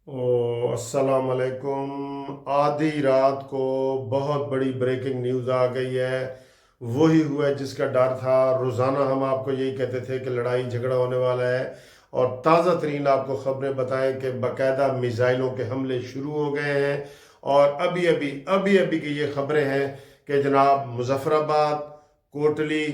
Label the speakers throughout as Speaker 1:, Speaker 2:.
Speaker 1: अस्सलाम वालेकुम। आधी रात को बहुत बड़ी ब्रेकिंग न्यूज़ आ गई है। वही हुआ है जिसका डर था। रोज़ाना हम आपको यही कहते थे कि लड़ाई झगड़ा होने वाला है, और ताज़ा तरीन आपको ख़बरें बताएं कि बाकायदा मिज़ाइलों के हमले शुरू हो गए हैं। और अभी अभी की ये ख़बरें हैं कि जनाब मुजफ़्फ़राबाद, कोटली,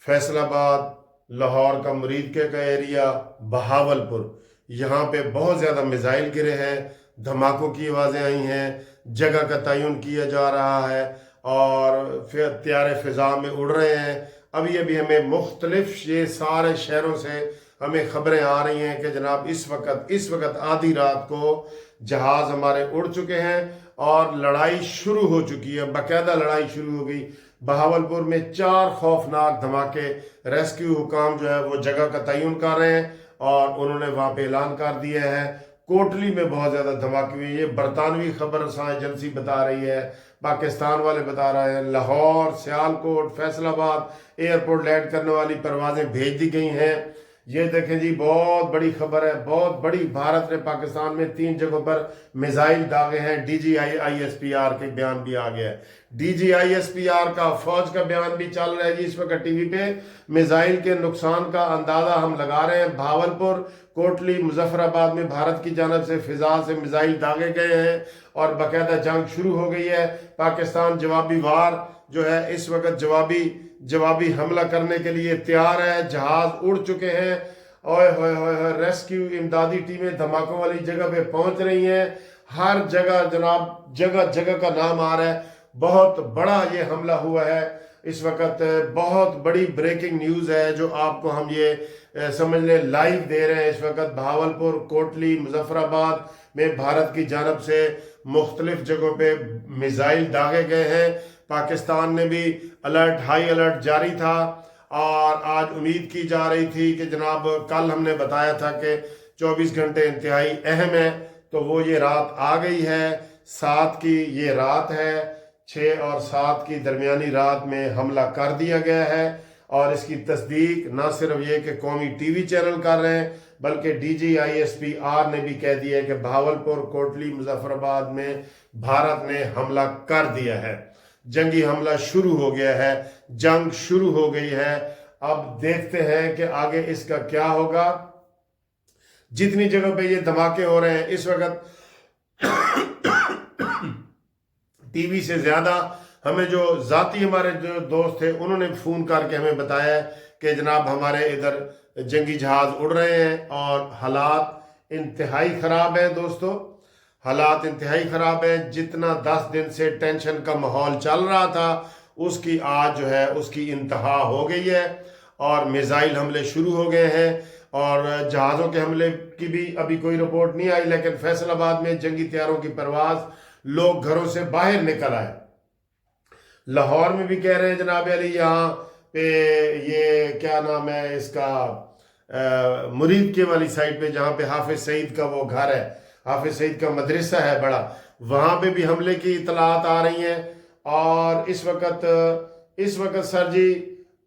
Speaker 1: फैसलाबाद, लाहौर का मुरीदके का एरिया, बहावलपुर, यहाँ पे बहुत ज़्यादा मिज़ाइल गिरे हैं, धमाकों की आवाज़ें आई हैं, जगह का तयन किया जा रहा है, और फिर त्यारे फ़िज़ा में उड़ रहे हैं। अभी अभी हमें मुख्तलिफ ये सारे शहरों से हमें ख़बरें आ रही हैं कि जनाब इस वक्त आधी रात को जहाज़ हमारे उड़ चुके हैं और लड़ाई शुरू हो चुकी है। बाकायदा लड़ाई शुरू हो गई। बहावलपुर में 4 खौफनाक धमाके, रेस्क्यू हुकाम जो है वो जगह का तयन कर रहे हैं और उन्होंने वहाँ पे ऐलान कर दिया है। कोटली में बहुत ज़्यादा धमाके हुए। ये बरतानवी खबर एजेंसी बता रही है, पाकिस्तान वाले बता रहे हैं। लाहौर, सियालकोट, फैसलाबाद एयरपोर्ट लैंड करने वाली परवाज़ें भेज दी गई हैं। ये देखें जी, बहुत बड़ी खबर है, बहुत बड़ी। भारत ने पाकिस्तान में 3 जगहों पर मिसाइल दागे हैं। DGISPR के बयान भी आ गया है। DGISPR का फौज का बयान भी चल रहा है जी इस वक्त टीवी पे। मिसाइल के नुकसान का अंदाजा हम लगा रहे हैं। भावलपुर, कोटली, मुजफ्फराबाद में भारत की जानब से फिजा से मिसाइल दागे गए हैं और बाकायदा जंग शुरू हो गई है। पाकिस्तान जवाबी वार जो है इस वक्त जवाबी हमला करने के लिए तैयार है। जहाज उड़ चुके हैं। ओए होए होए होए, रेस्क्यू इमदादी टीमें धमाकों वाली जगह पे पहुंच रही हैं। हर जगह जनाब जगह जगह का नाम आ रहा है। बहुत बड़ा ये हमला हुआ है इस वक्त। बहुत बड़ी ब्रेकिंग न्यूज़ है जो आपको हम ये समझ लें लाइव दे रहे हैं इस वक्त। भावलपुर, कोटली, मुजफ्फराबाद में भारत की जानब से मुख्तलिफ जगहों पे मिसाइल दागे गए हैं। पाकिस्तान ने भी हाई अलर्ट जारी था और आज उम्मीद की जा रही थी कि जनाब कल हमने बताया था कि 24 घंटे इंतहाई अहम है, तो वो ये रात आ गई है। 7 की ये रात है। 6 और 7 की दरमियानी रात में हमला कर दिया गया है और इसकी तस्दीक न सिर्फ ये कि कौमी टीवी चैनल कर रहे हैं, बल्कि DGISPR ने भी कह दिया है कि भावलपुर, कोटली, मुजफ्फराबाद में भारत ने हमला कर दिया है। जंगी हमला शुरू हो गया है, जंग शुरू हो गई है। अब देखते हैं कि आगे इसका क्या होगा। जितनी जगह पे ये धमाके हो रहे हैं इस वक्त, टीवी से ज्यादा हमें जो जाती हमारे जो दोस्त थे उन्होंने फ़ोन करके हमें बताया कि जनाब हमारे इधर जंगी जहाज उड़ रहे हैं और हालात इंतहाई ख़राब है। दोस्तों, हालात इंतहाई ख़राब है। जितना 10 दिन से टेंशन का माहौल चल रहा था उसकी आज जो है उसकी इंतहा हो गई है और मिसाइल हमले शुरू हो गए हैं। और जहाज़ों के हमले की भी अभी कोई रिपोर्ट नहीं आई, लेकिन फैसलाबाद में जंगी तैयारों की परवाज़, लोग घरों से बाहर निकल आए। लाहौर में भी कह रहे हैं जनाब अली यहाँ पे ये क्या नाम है इसका, मुरीद के वाली साइड पे जहाँ पे हाफिज सईद का वो घर है, हाफिज सईद का मदरसा है बड़ा, वहाँ पे भी हमले की इतलात आ रही हैं। और इस वक्त सर जी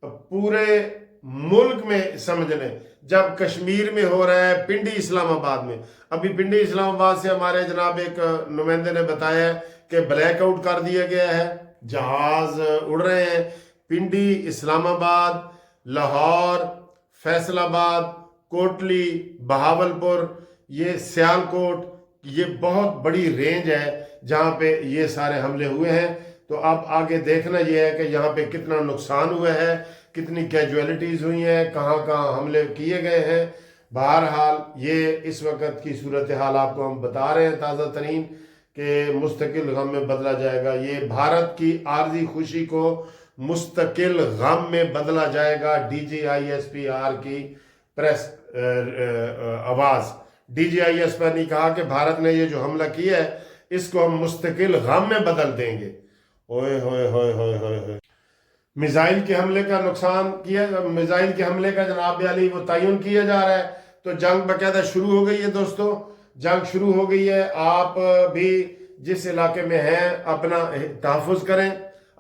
Speaker 1: पूरे मुल्क में समझ लें, जब कश्मीर में हो रहा है, पिंडी इस्लामाबाद में, अभी पिंडी इस्लामाबाद से हमारे जनाब एक नुमाइंदे ने बताया कि ब्लैकआउट कर दिया गया है, जहाज उड़ रहे हैं। पिंडी, इस्लामाबाद, लाहौर, फैसलाबाद, कोटली, बहावलपुर, ये सियालकोट, ये बहुत बड़ी रेंज है जहाँ पे ये सारे हमले हुए हैं। तो अब आगे देखना ये है कि यहाँ पे कितना नुकसान हुआ है, कितनी कैजुअलिटीज़ हुई हैं, कहाँ कहाँ हमले किए गए हैं। बहरहाल ये इस वक्त की सूरत हाल आपको हम बता रहे हैं ताज़ा तरीन, कि मुस्तकिल गम में बदला जाएगा। ये भारत की आर्जी खुशी को मुस्तकिल गम में बदला जाएगा। DGISPR की प्रेस आवाज़, DGISPR ने कहा कि भारत ने ये जो हमला किया है इसको हम मुस्तकिल गम में बदल देंगे। ओए होए होए होए होए होए। मिसाइल के हमले का नुकसान किया, मिसाइल के हमले का जनाब अली वो तयन किया जा रहा है। तो जंग बाकायदा शुरू हो गई है दोस्तों, जंग शुरू हो गई है। आप भी जिस इलाके में हैं अपना तहफ़्फ़ुज़ करें,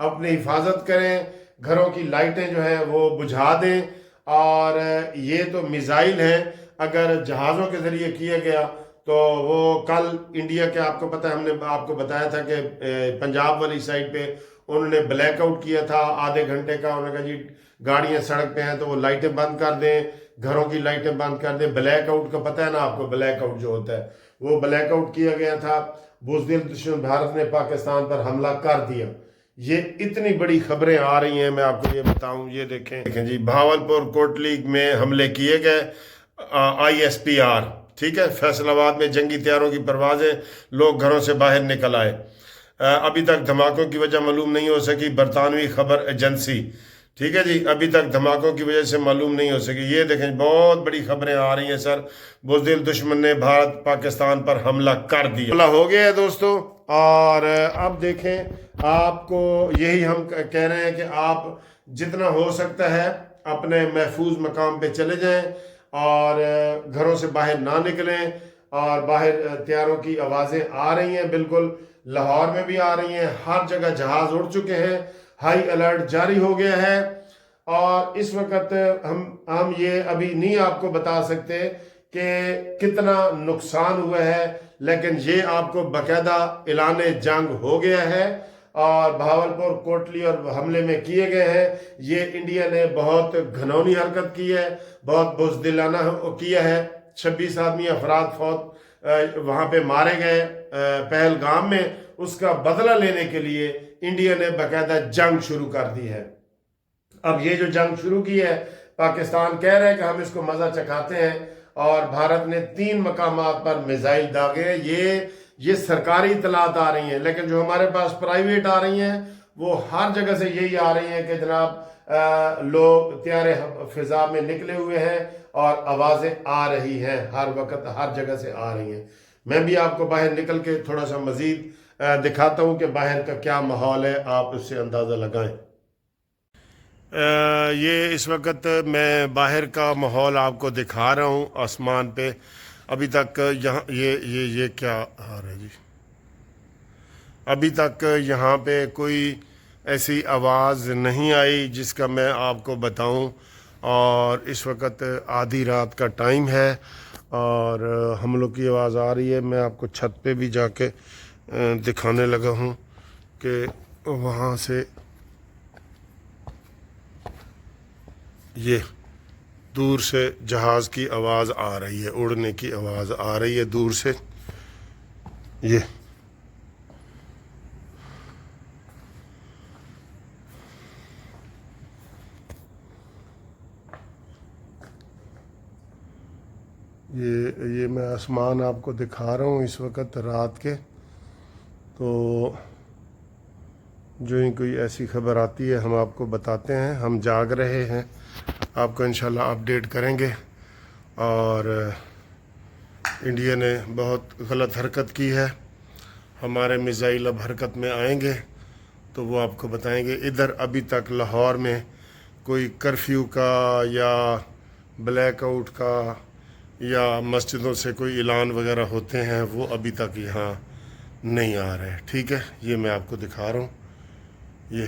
Speaker 1: अपनी हिफाजत करें, घरों की लाइटें जो हैं वो बुझा दें। और ये तो मिसाइल हैं, अगर जहाज़ों के ज़रिए किया गया تو وہ کل انڈیا کے آپ کو پتہ ہے ہم نے آپ کو بتایا تھا کہ پنجاب والی سائڈ پہ انہوں نے بلیک آؤٹ کیا تھا آدھے گھنٹے کا. انہوں نے کہا جی گاڑیاں سڑک پہ ہیں تو وہ لائٹیں بند کر دیں, گھروں کی لائٹیں بند کر دیں. بلیک آؤٹ کا پتہ ہے نا آپ کو, بلیک آؤٹ جو ہوتا ہے وہ بلیک آؤٹ کیا گیا تھا. بزدل دشمن بھارت نے پاکستان پر حملہ کر دیا. یہ اتنی بڑی خبریں آ رہی ہیں, میں آپ کو یہ بتاؤں. یہ دیکھیں جی, بھاولپور کوٹلی میں حملے کیے گئے, ISPR, ٹھیک ہے. فیصل آباد میں جنگی طیاروں کی پروازیں, لوگ گھروں سے باہر نکل آئے. ابھی تک دھماکوں کی وجہ معلوم نہیں ہو سکی. برطانوی خبر ایجنسی, ٹھیک ہے جی, ابھی تک دھماکوں کی وجہ سے معلوم نہیں ہو سکی. یہ دیکھیں بہت بڑی خبریں آ رہی ہیں سر. بزدل دشمن نے بھارت پاکستان پر حملہ کر دیا. حملہ ہو گیا ہے دوستو. اور اب دیکھیں, آپ کو یہی ہم کہہ رہے ہیں کہ آپ جتنا ہو سکتا ہے اپنے محفوظ مقام پہ چلے جائیں اور گھروں سے باہر نہ نکلیں. اور باہر طیاروں کی آوازیں آ رہی ہیں, بالکل لاہور میں بھی آ رہی ہیں, ہر جگہ جہاز اڑ چکے ہیں, ہائی الرٹ جاری ہو گیا ہے. اور اس وقت ہم یہ ابھی نہیں آپ کو بتا سکتے کہ کتنا نقصان ہوا ہے, لیکن یہ آپ کو باقاعدہ اعلان جنگ ہو گیا ہے. اور بھاولپور کوٹلی اور حملے میں کیے گئے ہیں. یہ انڈیا نے بہت گھنونی حرکت کی ہے, بہت بزدلانہ کیا ہے. 26 آدمی افراد وہاں پہ مارے گئے پہلگام میں. اس کا بدلہ لینے کے لیے انڈیا نے باقاعدہ جنگ شروع کر دی ہے. اب یہ جو جنگ شروع کی ہے, پاکستان کہہ رہے ہیں کہ ہم اس کو مزہ چکھاتے ہیں, اور بھارت نے 3 مقامات پر میزائل داغے ہیں. یہ سرکاری اطلاعات آ رہی ہیں, لیکن جو ہمارے پاس پرائیویٹ آ رہی ہیں وہ ہر جگہ سے یہی آ رہی ہیں کہ جناب لوگ طیارے فضا میں نکلے ہوئے ہیں اور آوازیں آ رہی ہیں, ہر وقت ہر جگہ سے آ رہی ہیں. میں بھی آپ کو باہر نکل کے تھوڑا سا مزید دکھاتا ہوں کہ باہر کا کیا ماحول ہے, آپ اس سے اندازہ لگائیں. یہ اس وقت میں باہر کا ماحول آپ کو دکھا رہا ہوں. آسمان پہ ابھی تک یہاں یہ کیا آ رہا ہے جی, ابھی تک یہاں پہ کوئی ایسی آواز نہیں آئی جس کا میں آپ کو بتاؤں. اور اس وقت آدھی رات کا ٹائم ہے اور حملوں کی آواز آ رہی ہے. میں آپ کو چھت پہ بھی جا کے دکھانے لگا ہوں کہ وہاں سے یہ دور سے جہاز کی آواز آ رہی ہے, اڑنے کی آواز آ رہی ہے دور سے. یہ میں آسمان آپ کو دکھا رہا ہوں اس وقت رات کے. تو جو ہی کوئی ایسی خبر آتی ہے ہم آپ کو بتاتے ہیں. ہم جاگ رہے ہیں, آپ کو انشاءاللہ اپڈیٹ کریں گے. اور انڈیا نے بہت غلط حرکت کی ہے. ہمارے میزائل اب حرکت میں آئیں گے تو وہ آپ کو بتائیں گے. ادھر ابھی تک لاہور میں کوئی کرفیو کا یا بلیک آؤٹ کا یا مسجدوں سے کوئی اعلان وغیرہ ہوتے ہیں, وہ ابھی تک یہاں نہیں آ رہے. ٹھیک ہے, یہ میں آپ کو دکھا رہا ہوں. یہ